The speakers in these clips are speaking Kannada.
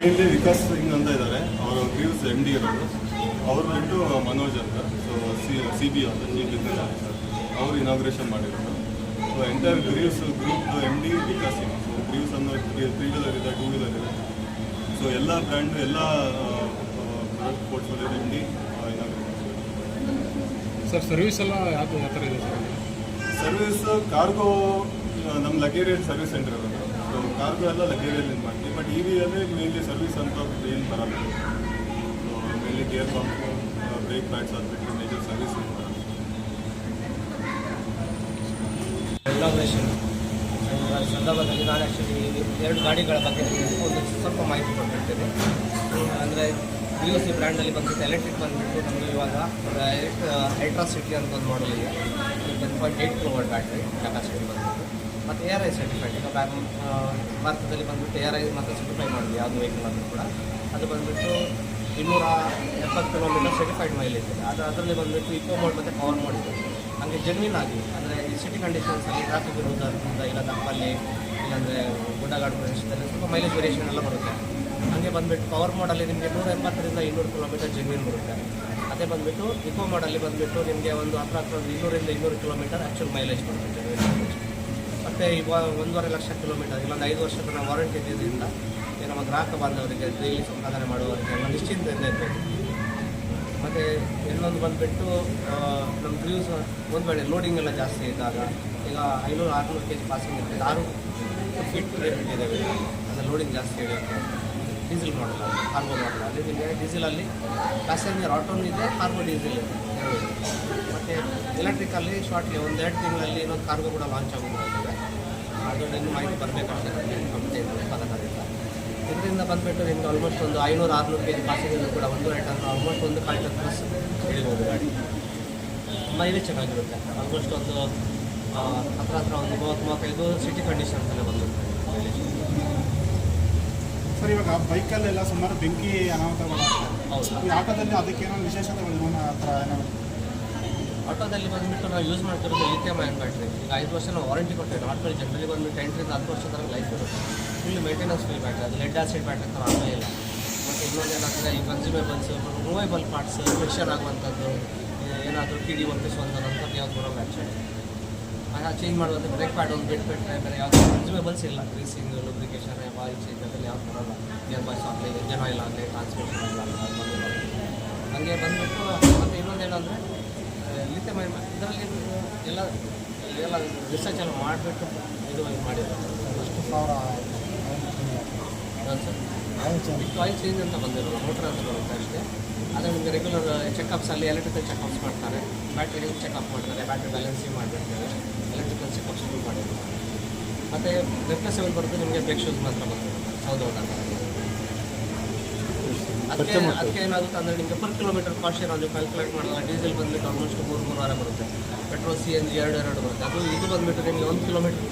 ಇಲ್ಲಿ ವಿಕಾಸ್ ಸಿಂಗ್ ಅಂತ ಇದ್ದಾರೆ, ಅವರು ಗ್ರೀವ್ಸ್ MD ಇರೋದು. ಅವರು ಬಿಟ್ಟು ಮನೋಜ್ ಅಂತ, ಸೊ CB ಅಂತ ಚೀಫ್ ಬಿಸ್ನೆಸ್ ಆಫೀಸರ್, ಅವರು ಇನಾಗ್ರೇಷನ್ ಮಾಡಿರೋದು. So entire Greaves group MD Vikas Singh. So Greaves ಅನ್ನೋ 3 ವೀಲರ್ ಇದೆ, 2 ವೀಲರ್ ಇದೆ. ಸೊ ಎಲ್ಲ ಬ್ರ್ಯಾಂಡ್ ಎಲ್ಲ product portfolio MD inauguration. Sir service ಎಲ್ಲ ಯಾವ ಥರ ಇದೆ ಸರ್? ಸರ್ವಿಸ್ ಕಾರ್ಗೋ ನಮ್ಮ ಲಗೇರಿಯಲ್ ಸರ್ವಿಸ್ ಸೆಂಟರ್ ಇರೋದು. ಸೊ ಕಾರ್ಗೋ ಎಲ್ಲ ಲಗೇರಿಯಲ್ಲಿ ಮಾಡ್ತೀವಿ. ಬಟ್ EVಯಲ್ಲಿ ಮೇನ್ಲಿ ಸರ್ವಿಸ್ ಅಂತ ಏನು ಬರಲ್ಲ. So mainly gear pump, brake pads ಆಗಿಬಿಟ್ಟು ಮೇಜರ್ ಸರ್ವಿಸ್ ಏನು ಬರಲ್ಲ. ಇನಾಗ್ರೇಷನ್ ಸಂದರ್ಭದಲ್ಲಿ ನಾನು ಆ್ಯಕ್ಚುಲಿ 2 ಗಾಡಿಗಳ ಬಗ್ಗೆ ಒಂದು ಸ್ವಲ್ಪ ಮಾಹಿತಿ ಕೊಟ್ಟಿರ್ತೇನೆ. ಅಂದರೆ BOC ಬ್ರ್ಯಾಂಡಲ್ಲಿ ಬಂದುಬಿಟ್ಟು ಎಲೆಕ್ಟ್ರಿಕ್ ಬಂದುಬಿಟ್ಟು ನಮ್ಮದು ಇವಾಗ ಅಲ್ಟ್ರಾ ಸಿಟಿ ಅಂತ ಒಂದು ಮಾಡಲ್ ಇದೆ. 10.8 kW ಬ್ಯಾಟ್ರಿ ಕೆಪಾಸಿಟಿ ಬಂದುಬಿಟ್ಟು, ಮತ್ತು ARI ಸರ್ಟಿಫೈಡ್. ಈಗ ಭಾರತದಲ್ಲಿ ಬಂದುಬಿಟ್ಟು ARI ಮತ್ತು ಸರ್ಟಿಫೈ ಮಾಡಿದ್ವಿ ಯಾವುದು ವೆಹಿಕಲ್ ಆದರೂ ಕೂಡ. ಅದು ಬಂದುಬಿಟ್ಟು 270 km ಸರ್ಟಿಫೈಡ್ ಮೈಲೇಜ್ ಇದೆ. ಅದರಲ್ಲಿ ಬಂದುಬಿಟ್ಟು ಇಕೋ ಮೋಡ್ ಮತ್ತು ಪವರ್ ಮೋಡ್ ಇದೆ. ಹಾಗೆ ಜೆನ್ವಿನ್ ಆಗಿ ಅಂದರೆ ಈ ಸಿಟಿ ಕಂಡೀಷನ್ಸಲ್ಲಿ ಟ್ರಾಫಿಕ್ ಇರುವುದರಿಂದ, ಇಲ್ಲ ದಪ್ಪಲ್ಲಿ ಇಲ್ಲಾಂದರೆ ಗುಡ್ಡಗಾಡು ಪ್ರದೇಶದಲ್ಲಿ ಸ್ವಲ್ಪ ಮೈಲೇಜ್ ವೇರಿಯೇಷನ್ ಎಲ್ಲ ಬರುತ್ತೆ. ಹಾಗೆ ಬಂದುಬಿಟ್ಟು ಪವರ್ ಮೋಡಲ್ಲಿ ನಿಮಗೆ 180ರಿಂದ 200 km ಜೆನ್ವಿನ್ ಬರುತ್ತೆ. ಅದೇ ಬಂದುಬಿಟ್ಟು ಇಕೋ ಮೋಡಲ್ಲಿ ಬಂದುಬಿಟ್ಟು ನಿಮಗೆ ಒಂದು 200ರಿಂದ 200 km ಆ್ಯಕ್ಚುಲ್ ಮೈಲೇಜ್ ಬರುತ್ತೆ ಜೆನ್ವಿನ್ ಮೈಲೇಜ್. ಮತ್ತು ಈಗ 1.5 ಲಕ್ಷ ಕಿಲೋಮೀಟರ್ ಇಲ್ಲೊಂದು 5 ವರ್ಷದ ವಾರಂಟಿ ಇದ್ದಿದ್ದರಿಂದ ನಮ್ಮ ಗ್ರಾಹಕ ಬಾಂಧವರಿಗೆ ಡೈಲಿ ಸಂಪಾದನೆ ಮಾಡುವವರಿಗೆ ಎಲ್ಲ ನಿಶ್ಚಿಂತೆಯಿಂದ ಇರಬೇಕು. ಮತ್ತು ಇನ್ನೊಂದು ಬಂದುಬಿಟ್ಟು ನಮ್ಮ ಗ್ರೀವ್ಸ್ ಒಂದು ವೇಳೆ ಲೋಡಿಂಗ್ ಎಲ್ಲ ಜಾಸ್ತಿ ಇದ್ದಾಗ, ಈಗ 500-600 kg ಪಾಸಿಂಗ್ ಇರ್ತದೆ, 6 ಫೀಟ್ ಇಟ್ಟಿದ್ದೇವೆ. ಅಂದರೆ ಲೋಡಿಂಗ್ ಜಾಸ್ತಿ ಹಿಡಿಯುತ್ತೆ. ಡೀಸೆಲ್ ಮಾಡಲ್ಲ, ಕಾರ್ಗೋ ಮಾಡಲ್ಲ. ಅದೇ ನಿಮಗೆ ಡೀಸೆಲಲ್ಲಿ ಪ್ಯಾಸೆಂಜರ್ ಆಟೋನು ಇದೆ, ಕಾರ್ಗೋ ಡೀಸೆಲ್ ಇದೆ, ಮತ್ತು ಎಲೆಕ್ಟ್ರಿಕಲ್ಲಿ ಶಾರ್ಟ್ಲಿ 1-2 ತಿಂಗಳಲ್ಲಿ ಇನ್ನೊಂದು ಕಾರ್ಗೋ ಕೂಡ ಲಾಂಚ್ ಆಗೋದಿದೆ. ಅದರಿಂದ ಇನ್ನೂ ಮಾಹಿತಿ ಬರಬೇಕಾಗ್ತದೆ ಕಂಪ್ನಿಯಿಂದ, ಉತ್ಪಾದಕರಿಂದ. ಇದರಿಂದ ಬಂದುಬಿಟ್ಟು ನಿಮಗೆ ಆಲ್ಮೋಸ್ಟ್ ಒಂದು 500-600 kg ಪಾಸಿಂಗಲ್ಲೂ ಕೂಡ 1 ಟನ್ ಆಲ್ಮೋಸ್ಟ್ 1 ಕ್ವಿಂಟಲ್ ಪ್ಲಸ್ ಹಿಡಿಬೋದು ಗಾಡಿ. ಮೈಲೇಜ್ ಚೆನ್ನಾಗಿರುತ್ತೆ. ಆಲ್ಮೋಸ್ಟ್ ಒಂದು ಹತ್ರ ಒಂದು 30-35 ಸಿಟಿ ಕಂಡೀಷನ್ಸಲ್ಲೇ ಬಂದಿರುತ್ತೆ ಮೈಲೇಜ್. ಸರ್, ಇವಾಗ ಬೈಕಲ್ಲೆಲ್ಲ ಸುಮಾರು ಬೆಂಕಿ ಅನಾಹುತಗಳು. ಹೌದು. ಈ ಆಟೋದಲ್ಲಿ ಅದಕ್ಕೇನೋ ವಿಶೇಷತೆಗಳು ಆ ಥರ ಏನಾದ್ರು? ಆಟೋದಲ್ಲಿ ಬಂದುಬಿಟ್ಟು ನಾವು ಯೂಸ್ ಮಾಡ್ತಿರೋದು ಲಿಥಿಯಂ ಅಯಾನ್ ಬ್ಯಾಟ್ರಿ. ಈಗ 5 ವರ್ಷ ನಾವು ವಾರಂಟಿ ಕೊಡ್ತೇವೆ. ಆಟೋಲ್ಲಿ ಜನರಲಿ ಬಂದುಬಿಟ್ಟು 8ರಿಂದ 10 ವರ್ಷ ತನಕ ಲೈಫ್ ಇರುತ್ತೆ. Full maintenance free battery. ಅದು ಲೆಡ್ ಆಸಿಡ್ ಬ್ಯಾಟ್ರಿ ಥರ ಆಗಲೇ ಇಲ್ಲ. ಮತ್ತು ಇನ್ನೊಂದು ಏನಾಗ್ತದೆ, ಈ ಕನ್ಸ್ಯೂಮೇಬಲ್ಸ್, ಮೂವೇಬಲ್ ಪಾರ್ಟ್ಸ್, ಫ್ರಿಕ್ಷನ್ ಆಗುವಂಥದ್ದು, ಏನಾದರೂ PD ಒಪ್ಪಿಸುವಂಥದ್ದು ಯಾವ್ದು ಬರೋಲ್ಲ ಆ್ಯಕ್ಚುಲಿ. ಚೇಂಜ್ ಮಾಡುವಂಥ ಬ್ರೇಕ್ ಪ್ಯಾಡ್ ಒಂದು ಬಿಟ್ಟರೆ ಬೇರೆ ಯಾವುದು ಕನ್ಸ್ಯೂಮೇಬಲ್ಸ್ ಇಲ್ಲ. ಗ್ರೀಸಿಂಗ್, ಲುಬ್ರಿಕೇಷನ್, ಆಯಿಲ್ ಚೇಂಜ್ ಅದರಲ್ಲಿ ಯಾವ್ದು ಬರೋಲ್ಲ. ಗೇರ್ ಬಾಕ್ಸ್ ಆಗಲಿ, ಇಂಜನ್ ಆಯಿಲ್ ಆಗಲಿ, ಟ್ರಾನ್ಸ್ಮಿಷನ್ ಆಗಲಿ ಅದು ಬಂದಿಲ್ಲ. ಹಾಗೆ ಬಂದುಬಿಟ್ಟು ಮತ್ತು ಇನ್ನೊಂದು ಏನಂದರೆ ಲಿಥಿಯಂ ಅಯಾನ್ ಇದರಲ್ಲಿ ಎಲ್ಲ ರಿಸರ್ಚ್ ಎಲ್ಲ ಮಾಡಿಬಿಟ್ಟು ಇದು ಮಾಡಿದ್ದಾರೆ. ಎಷ್ಟು ಸಾವಿರ ಆಯಿಲ್ ಚೇಂಜ್ ಅಂತ ಬಂದಿರೋಲ್ಲ, ಮೋಟ್ರ್ ಅಂತ ಬರುತ್ತೆ ಅಷ್ಟೇ. ಆದರೆ ನಿಮಗೆ ರೆಗ್ಯುಲರ್ ಚೆಕಪ್ಸಲ್ಲಿ ಎಲೆಕ್ಟ್ರಿಕಲ್ ಚೆಕಪ್ಸ್ ಮಾಡ್ತಾರೆ, ಬ್ಯಾಟ್ರಿ ಚೆಕಪ್ ಮಾಡ್ತಾರೆ, ಬ್ಯಾಟ್ರಿ ಬ್ಯಾಲೆನ್ಸಿಂಗ್ ಮಾಡಿಬಿಡ್ತಾರೆ, ಎಲೆಕ್ಟ್ರಿಕಲ್ ಚೆಕಪ್ಸ್ ಶುರು ಮಾಡಿದ್ರು. ಮತ್ತು ರಿಪ್ಲೇಸಬಲ್ ಬರುತ್ತೆ ನಿಮಗೆ ಬ್ರೇಕ್ ಶೂಸ್ ಮಾತ್ರ ಬಂದಿರುತ್ತೆ ಸೌದೆ ಹೋದಾಗ. ಅದಕ್ಕೆ ಏನಾಗುತ್ತೆ ಅಂದರೆ ನಿಮಗೆ ಪರ್ ಕಿಲೋಮೀಟರ್ ಕಾಸ್ಟ್ ಏನಾದರೂ ಕ್ಯಾಲ್ಕುಲೇಟ್ ಮಾಡಿದಾಗ ಡೀಸೆಲ್ ಬಂದುಬಿಟ್ಟು ಆಲ್ಮೋಸ್ಟ್ 3-3.5 ಬರುತ್ತೆ. ಪೆಟ್ರೋಲ್ CNG 2 ಬರುತ್ತೆ. ಇದು ಬಂದುಬಿಟ್ಟು ನಿಮಗೆ 1 ಕಿಲೋಮೀಟ್ರ್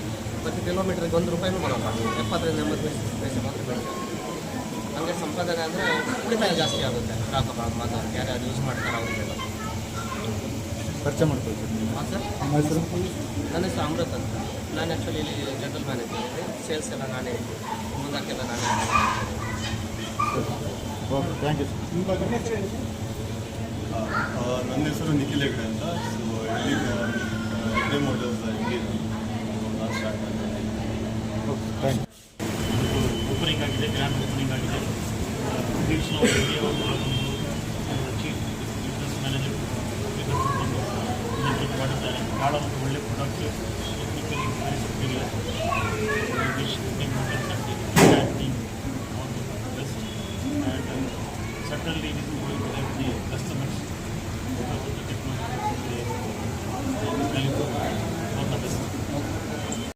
ಪ್ರತಿ ಕಿಲೋಮೀಟ್ರಿಗೆ ₹1 ಬರೋಲ್ಲ. 70ರಿಂದ 80 ಪೈಸೆ ಮಾತ್ರ ಬರುತ್ತೆ. ಹಾಗೆ ಸಂಪಾದನೆ ಅಂದರೆ ಉಳಿತಾಯ ಜಾಸ್ತಿ ಆಗುತ್ತೆ ಗ್ರಾಹಕ ಬಾಂಧವರಿಗೆ, ಯಾರ್ಯಾರು ಯೂಸ್ ಮಾಡ್ತಾರೆ ಅವರಿಗೆಲ್ಲ. ಪರಿಚಯ ಮಾಡ್ಕೊಳ್ತೀವಿ. ಹಾಂ ಸರ್, ನನ್ನ ಹೆಸರು ಅಮೃತ್ ಅಂತ. ನಾನು ಆ್ಯಕ್ಚುಲಿ ಇಲ್ಲಿ ಜನರಲ್ ಮ್ಯಾನೇಜರ್ ಇದೆ. ಸೇಲ್ಸ್ ಎಲ್ಲ ನಾನೇ, ಮುಂದಕ್ಕೆಲ್ಲ ನಾನೇ. Okay, thank you sir. ನನ್ನ ಹೆಸರು ನಿಖಿಲ್ ಹೆಗ್ಡೆ ಅಂತ. ಸೊ ಇಲ್ಲಿ ಮೋಟರ್ಸ್ MD ನಾನು ಸ್ಟಾರ್ಟ್ ಮಾಡಿದೆ. Okay, thank you. ಓಪನಿಂಗ್ ಆಗಿದೆ, ಗ್ರ್ಯಾಂಡ್ ಓಪನಿಂಗ್ ಆಗಿದೆ. ಚೀಫ್ ಬಿಸ್ನೆಸ್ ಮ್ಯಾನೇಜರ್ ಮಾಡಿದ್ದಾರೆ. ಭಾಳ ಒಂದು ಒಳ್ಳೆ ಪ್ರಾಡಕ್ಟ್, ಟೆಕ್ನಿಕಲಿ ವೆರಿ ಸುಪೀರಿಯರ್.